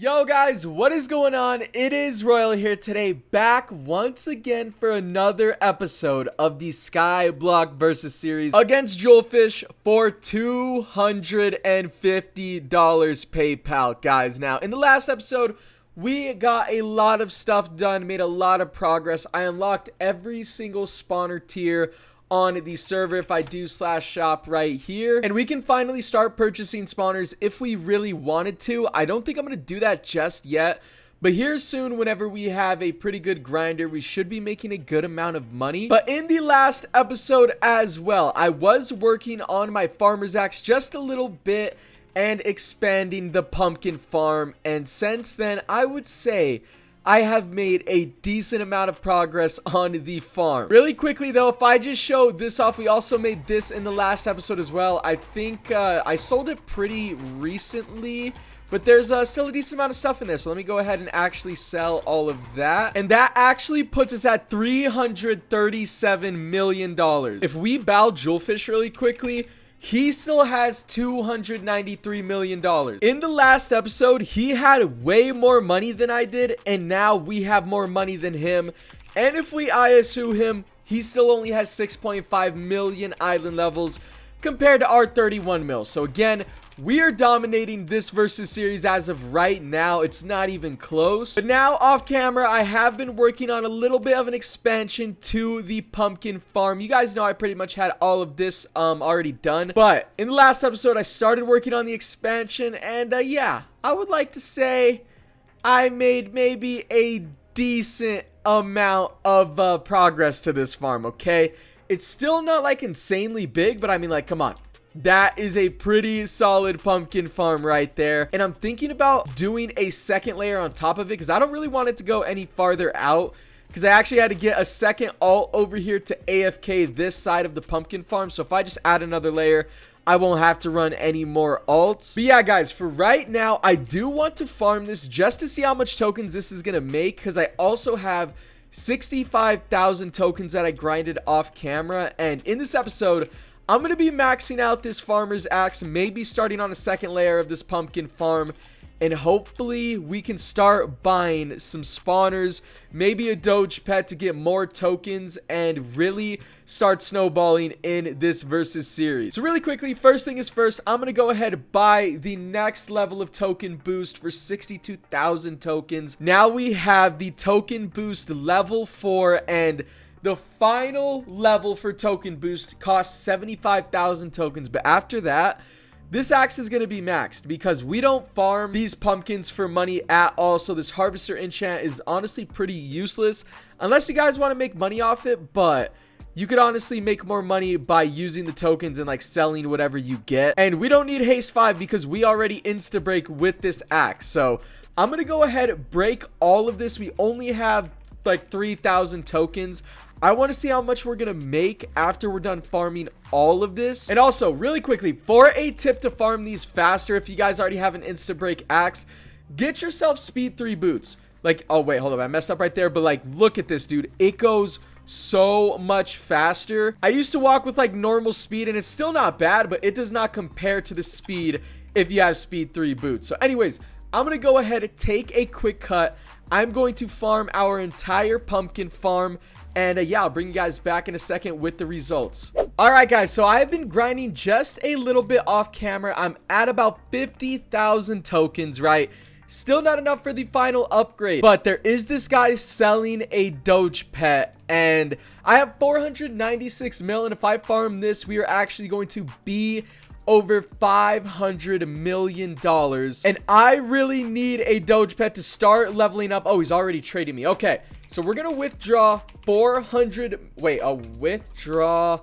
Yo guys, what is going on? It is Royal here today, back once again for another episode of the Skyblock versus series against Jewelfish for $250 PayPal, guys. Now, in the last episode, we got a lot of stuff done, made a lot of progress. I unlocked every single spawner tier on the server if I do /shop right here, and we can finally start purchasing spawners if we really wanted to. I don't think I'm gonna do that just yet, but here soon, whenever we have a pretty good grinder, we should be making a good amount of money. But in the last episode as well, I was working on my farmer's axe just a little bit and expanding the pumpkin farm, and since then I would say I have made a decent amount of progress on the farm. Really quickly though, if I just show this off, we also made this in the last episode as well. I think I sold it pretty recently, but there's still a decent amount of stuff in there. So let me go ahead and actually sell all of that. And that actually puts us at $337 million. If we bow Jewelfish really quickly, he still has $293 million. In the last episode, he had way more money than I did, and now we have more money than him. And if we ISU him, he still only has 6.5 million island levels compared to our 31 mil. So again, we are dominating this versus series as of right now. It's not even close. But now off camera, I have been working on a little bit of an expansion to the pumpkin farm. You guys know I pretty much had all of this already done. But in the last episode, I started working on the expansion, and yeah, I would like to say I made maybe a decent amount of progress to this farm, okay? It's still not like insanely big, but I mean, like, come on. That is a pretty solid pumpkin farm right there. And I'm thinking about doing a second layer on top of it because I don't really want it to go any farther out, because I actually had to get a second alt over here to AFK this side of the pumpkin farm. So if I just add another layer, I won't have to run any more alts. But yeah, guys, for right now, I do want to farm this just to see how much tokens this is going to make, because I also have 65,000 tokens that I grinded off camera. And in this episode, I'm going to be maxing out this farmer's axe, maybe starting on a second layer of this pumpkin farm, and hopefully we can start buying some spawners, maybe a doge pet to get more tokens, and really start snowballing in this versus series. So really quickly, first thing is first, I'm going to go ahead and buy the next level of token boost for 62,000 tokens. Now we have the token boost level 4, and the final level for token boost costs 75,000 tokens. But after that, this axe is going to be maxed because we don't farm these pumpkins for money at all. So this harvester enchant is honestly pretty useless unless you guys want to make money off it. But you could honestly make more money by using the tokens and like selling whatever you get. And we don't need haste 5 because we already insta break with this axe. So I'm going to go ahead and break all of this. We only have like 3,000 tokens. I want to see how much we're going to make after we're done farming all of this. And also, really quickly, for a tip to farm these faster, if you guys already have an insta break axe, get yourself speed 3 boots. Like, oh wait, hold up, I messed up right there. But like, look at this, dude. It goes so much faster. I used to walk with like normal speed, and it's still not bad, but it does not compare to the speed if you have speed 3 boots. So anyways, I'm going to go ahead and take a quick cut. I'm going to farm our entire pumpkin farm. And yeah, I'll bring you guys back in a second with the results. Alright guys, so I have been grinding just a little bit off camera. I'm at about 50,000 tokens, right? Still not enough for the final upgrade, but there is this guy selling a doge pet, and I have 496 mil, and if I farm this, we are actually going to be over $500 million, and I really need a doge pet to start leveling up. Oh, he's already trading me. Okay, so we're gonna withdraw 400 withdraw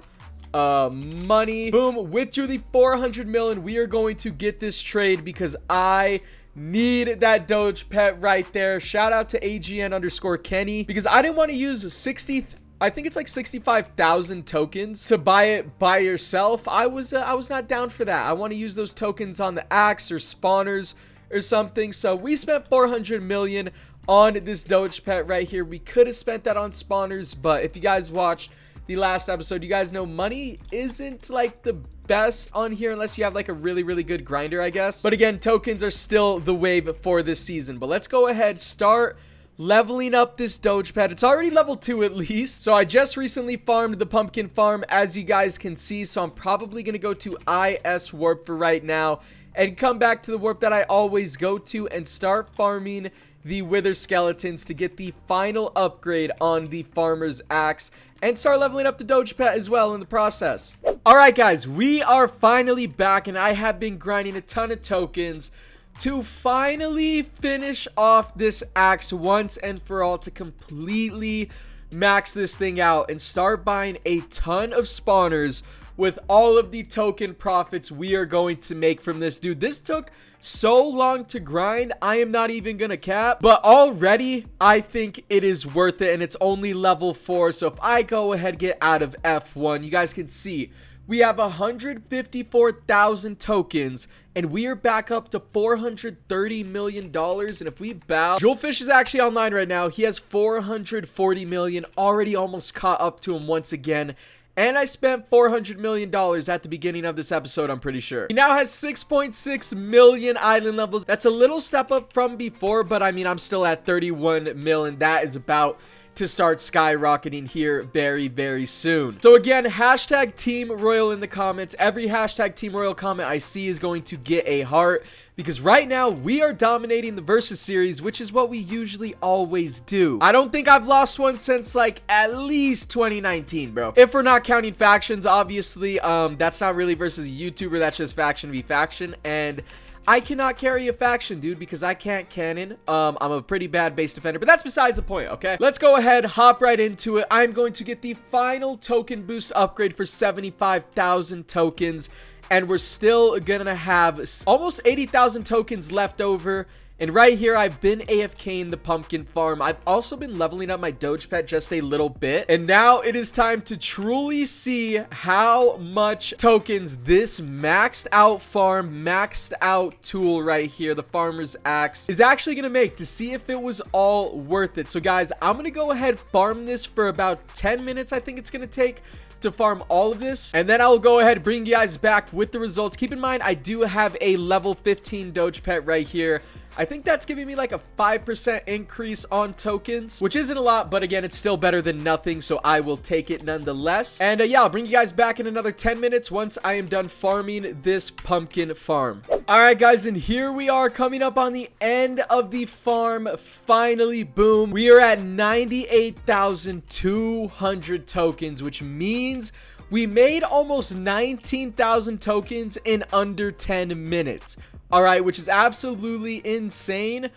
money. Boom, withdrew the 400 million. We are going to get this trade because I need that doge pet right there. Shout out to AGN_Kenny, because I didn't want to use 60, I think it's like 65,000 tokens to buy it by yourself. I was not down for that. I want to use those tokens on the axe or spawners or something. So we spent 400 million on this doge pet right here. We could have spent that on spawners, but if you guys watched the last episode, you guys know money isn't like the best on here unless you have like a really good grinder, I guess. But again, tokens are still the wave for this season. But let's go ahead, start leveling up this Doge pet. It's already level 2 at least. So I just recently farmed the pumpkin farm, as you guys can see. So I'm probably going to go to IS warp for right now and come back to the warp that I always go to and start farming the wither skeletons to get the final upgrade on the farmer's axe and start leveling up the Doge pet as well in the process. Alright guys, we are finally back and I have been grinding a ton of tokens to finally finish off this axe once and for all, to completely max this thing out and start buying a ton of spawners with all of the token profits we are going to make from this. Dude, this took so long to grind, I am not even gonna cap, but already I think it is worth it, and it's only level 4. So if I go ahead, get out of F1, you guys can see we have 154,000 tokens and we are back up to $430 million. And if we bow, Jewelfish is actually online right now. He has 440 million, already almost caught up to him once again. And I spent $400 million at the beginning of this episode, I'm pretty sure. He now has 6.6 million island levels. That's a little step up from before, but I mean, I'm still at 31 million. That is about to start skyrocketing here very soon. So again, hashtag Team Royal in the comments. Every hashtag Team Royal comment I see is going to get a heart, because right now we are dominating the versus series, which is what we usually always do. I don't think I've lost one since like at least 2019, bro. If we're not counting factions, obviously. That's not really versus a YouTuber, that's just faction v faction, and I cannot carry a faction, dude, because I can't cannon. I'm a pretty bad base defender, but that's besides the point, okay? Let's go ahead, hop right into it. I'm going to get the final token boost upgrade for 75,000 tokens, and we're still gonna have almost 80,000 tokens left over. And right here, I've been AFKing the pumpkin farm. I've also been leveling up my Doge pet just a little bit. And now it is time to truly see how much tokens this maxed out farm, maxed out tool right here, the farmer's axe, is actually going to make, to see if it was all worth it. So guys, I'm going to go ahead, farm this for about 10 minutes. I think it's going to take to farm all of this, and then I'll go ahead, bring you guys back with the results. Keep in mind, I do have a level 15 Doge pet right here. I think that's giving me like a 5% increase on tokens, which isn't a lot, but again, it's still better than nothing, so I will take it nonetheless. And yeah, I'll bring you guys back in another 10 minutes once I am done farming this pumpkin farm. Alright guys, and here we are coming up on the end of the farm. Finally, boom. We are at 98,200 tokens, which means we made almost 19,000 tokens in under 10 minutes. Alright, which is absolutely insane,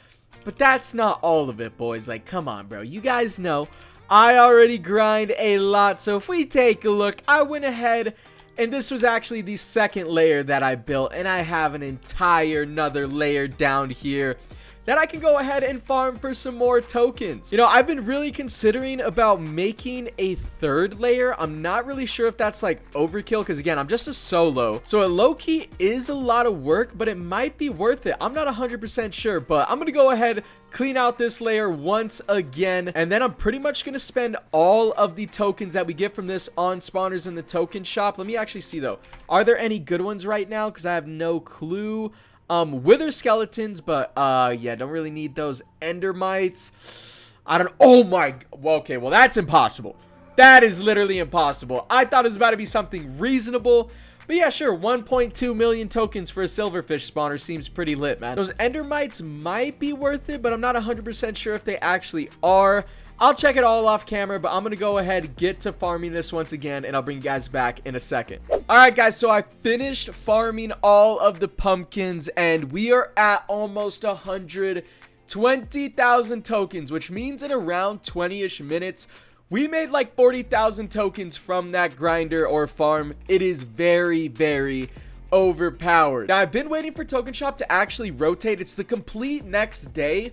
but that's not all of it, boys. Like, come on, bro. You guys know I already grind a lot, so if we take a look, I went ahead, and this was actually the second layer that I built, and I have an entire another layer down here that I can go ahead and farm for some more tokens. You know, I've been really considering about making a third layer. I'm not really sure if that's like overkill, because again, I'm just a solo. So a low-key is a lot of work, but it might be worth it. I'm not 100% sure, but I'm going to go ahead, clean out this layer once again, and then I'm pretty much going to spend all of the tokens that we get from this on spawners in the token shop. Let me actually see though. Are there any good ones right now? Because I have no clue. Wither skeletons, but yeah, don't really need those. Endermites, I don't. Oh my, well, okay, well, that's impossible. That is literally impossible. I thought it was about to be something reasonable, but yeah, sure. 1.2 million tokens for a silverfish spawner seems pretty lit, man. Those endermites might be worth it, but I'm not 100% sure if they actually are. I'll check it all off camera, but I'm going to go ahead, get to farming this once again, and I'll bring you guys back in a second. Alright guys, so I finished farming all of the pumpkins, and we are at almost 120,000 tokens, which means in around 20-ish minutes, we made like 40,000 tokens from that grinder or farm. It is very overpowered. Now, I've been waiting for Token Shop to actually rotate. It's the complete next day,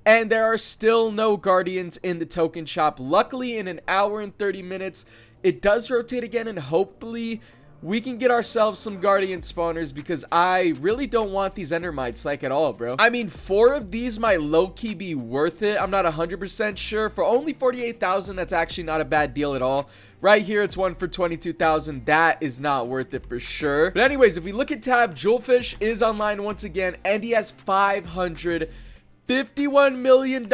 and there are still no guardians in the token shop. Luckily, in an hour and 30 minutes, it does rotate again, and hopefully we can get ourselves some guardian spawners because I really don't want these endermites like at all, bro. I mean, 4 of these might low-key be worth it. I'm not 100% sure. For only 48,000, that's actually not a bad deal at all. Right here, it's one for 22,000. That is not worth it for sure. But anyways, if we look at tab, Jewelfish is online once again, and he has $551 million,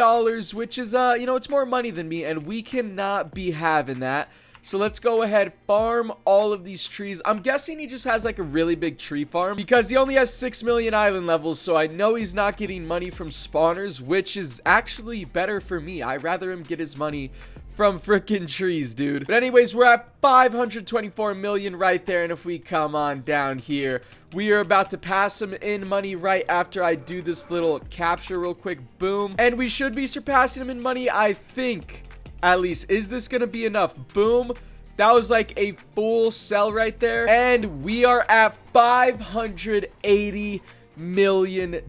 which is, you know, it's more money than me, and we cannot be having that. So let's go ahead, farm all of these trees. I'm guessing he just has like a really big tree farm because he only has 6 million island levels. So I know he's not getting money from spawners, which is actually better for me. I'd rather him get his money from freaking trees, dude. But anyways, we're at 524 million right there. And if we come on down here, we are about to pass him in money right after I do this little capture real quick. Boom. And we should be surpassing him in money, I think. At least, is this gonna be enough? Boom. That was like a full sell right there. And we are at $580 million,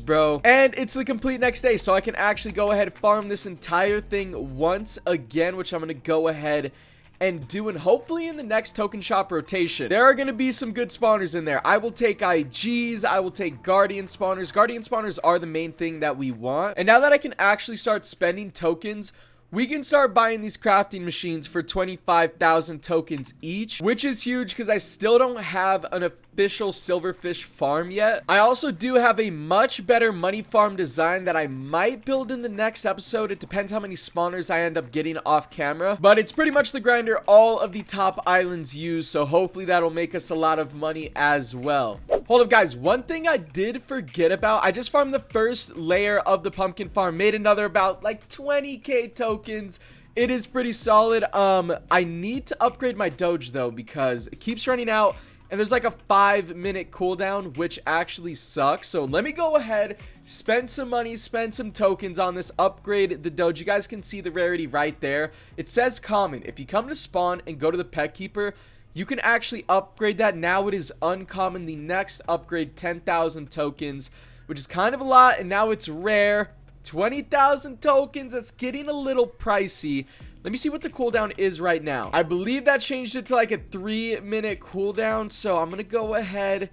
bro. And it's the complete next day. So I can actually go ahead and farm this entire thing once again, which I'm gonna go ahead and do, and hopefully in the next token shop rotation, there are going to be some good spawners in there. I will take IGs, I will take guardian spawners. Guardian spawners are the main thing that we want. And now that I can actually start spending tokens, we can start buying these crafting machines for 25,000 tokens each, which is huge because I still don't have an official silverfish farm yet. I also do have a much better money farm design that I might build in the next episode. It depends how many spawners I end up getting off camera, but it's pretty much the grinder all of the top islands use, so hopefully that'll make us a lot of money as well. Hold up, guys. One thing I did forget about, I just farmed the first layer of the pumpkin farm, made another about like 20k tokens. It is pretty solid. I need to upgrade my doge though because it keeps running out and there's like a 5-minute cooldown, which actually sucks. So let me go ahead, spend some money, spend some tokens on this, upgrade the doge. You guys can see the rarity right there. It says common. If you come to spawn and go to the pet keeper, you can actually upgrade that. Now it is uncommon. The next upgrade, 10,000 tokens, which is kind of a lot. And now it's rare, 20,000 tokens. That's getting a little pricey. Let me see what the cooldown is right now. I believe that changed it to like a 3-minute cooldown. So I'm going to go ahead,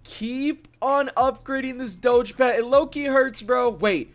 keep on upgrading this doge pet. It low-key hurts, bro. Wait.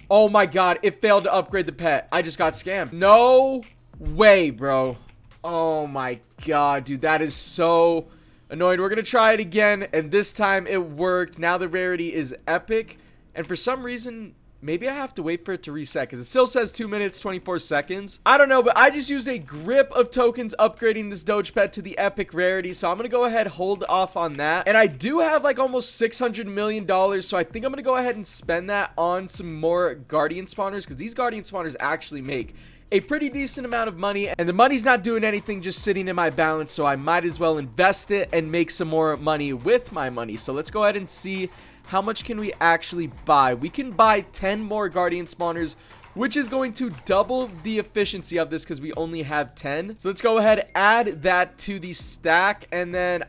Oh my God. It failed to upgrade the pet. I just got scammed. No way, bro. Oh my God, dude, that is so annoying. We're gonna try it again, and this time it worked. Now the rarity is epic, and for some reason maybe I have to wait for it to reset because it still says 2 minutes 24 seconds. I don't know, but I just used a grip of tokens upgrading this doge pet to the epic rarity, so I'm gonna go ahead, hold off on that. And I do have like almost $600 million, so I think I'm gonna go ahead and spend that on some more guardian spawners because these guardian spawners actually make a pretty decent amount of money, and the money's not doing anything, just sitting in my balance, so I might as well invest it and make some more money with my money. So let's go ahead and see how much can we actually buy. We can buy 10 more guardian spawners, which is going to double the efficiency of this because we only have 10. So let's go ahead, add that to the stack, and then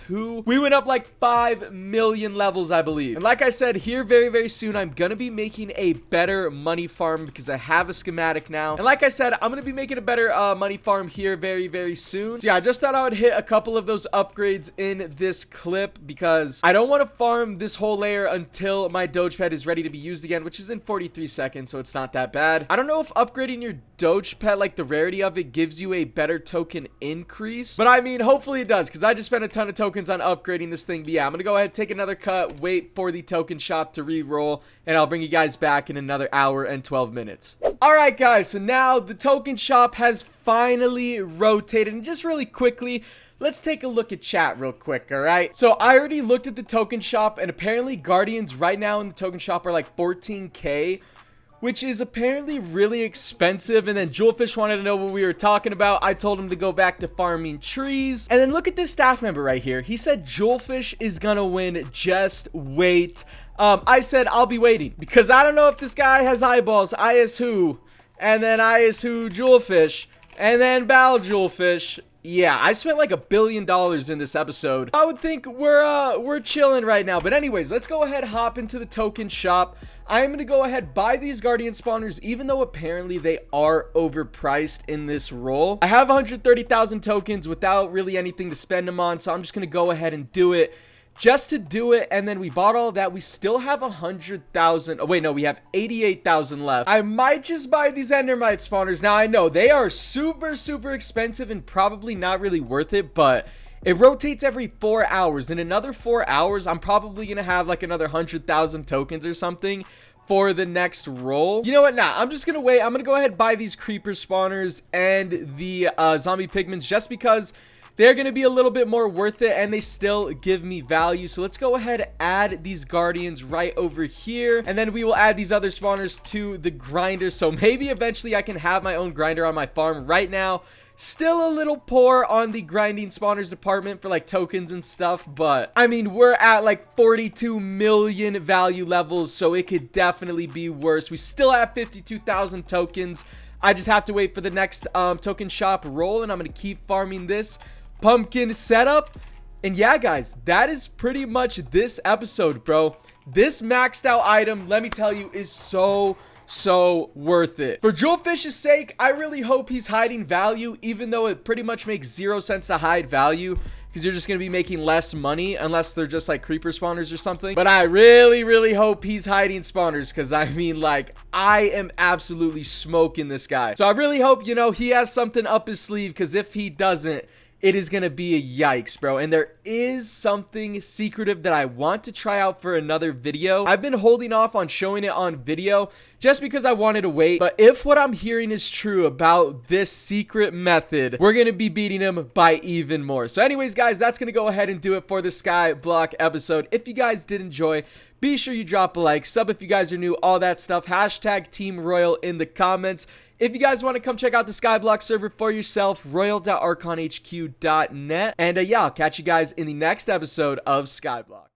who we went up like 5 million levels, I believe. And like I said, here very soon I'm gonna be making a better money farm because I have a schematic now. And like I said, I'm gonna be making a better money farm here very soon. So yeah, I just thought I would hit a couple of those upgrades in this clip because I don't want to farm this whole layer until my doge pet is ready to be used again, which is in 43 seconds, so it's not that bad. I don't know if upgrading your doge pet, like the rarity of it, gives you a better token increase, but I mean, hopefully it does because I just spent a ton of tokens on upgrading this thing. But yeah, I'm gonna go ahead, take another cut, wait for the token shop to re-roll, and I'll bring you guys back in another hour and 12 minutes. All right, guys, so now the token shop has finally rotated, and just really quickly, let's take a look at chat real quick, all right? So I already looked at the token shop, and apparently guardians right now in the token shop are like 14k, which is apparently really expensive. And then Jewelfish wanted to know what we were talking about. I told him to go back to farming trees. And then look at this staff member right here. He said Jewelfish is gonna win, just wait. I said I'll be waiting because I don't know if this guy has eyeballs. I is who, and then I is who Jewelfish, and then Bow Jewelfish, Yeah, I spent like $1 billion in this episode. I would think we're chilling right now. But anyways, let's go ahead, hop into the token shop. I am going to go ahead, buy these guardian spawners, even though apparently they are overpriced in this role. I have 130,000 tokens without really anything to spend them on, so I'm just going to go ahead and do it. Just to do it, and then we bought all of that. We still have 100,000. Oh wait, no, we have 88,000 left. I might just buy these endermite spawners. Now I know they are super expensive and probably not really worth it, but it rotates every 4 hours. In another 4 hours, I'm probably gonna have like another 100,000 tokens or something for the next roll. You know what? Nah, I'm just gonna wait. I'm gonna go ahead and buy these creeper spawners and the zombie pigments just because they're going to be a little bit more worth it, and they still give me value. So let's go ahead and add these guardians right over here, and then we will add these other spawners to the grinder. So maybe eventually I can have my own grinder on my farm. Right now, still a little poor on the grinding spawners department for like tokens and stuff, but I mean, we're at like 42 million value levels, so it could definitely be worse. We still have 52,000 tokens. I just have to wait for the next token shop roll, and I'm going to keep farming this pumpkin setup. And yeah, guys, that is pretty much this episode, bro. This maxed out item, let me tell you, is so worth it. For Jewelfish's sake, I really hope he's hiding value, even though it pretty much makes 0 cents to hide value, because you're just going to be making less money unless they're just like creeper spawners or something. But I really hope he's hiding spawners, because I mean, like, I am absolutely smoking this guy. So I really hope, you know, he has something up his sleeve, because if he doesn't, it is going to be a yikes, bro. And there is something secretive that I want to try out for another video. I've been holding off on showing it on video just because I wanted to wait. But if what I'm hearing is true about this secret method, we're going to be beating him by even more. So anyways, guys, that's going to go ahead and do it for the Skyblock episode. If you guys did enjoy, be sure you drop a like, sub if you guys are new, all that stuff. Hashtag Team Royal in the comments. If you guys want to come check out the Skyblock server for yourself, royal.archonhq.net. And yeah, I'll catch you guys in the next episode of Skyblock.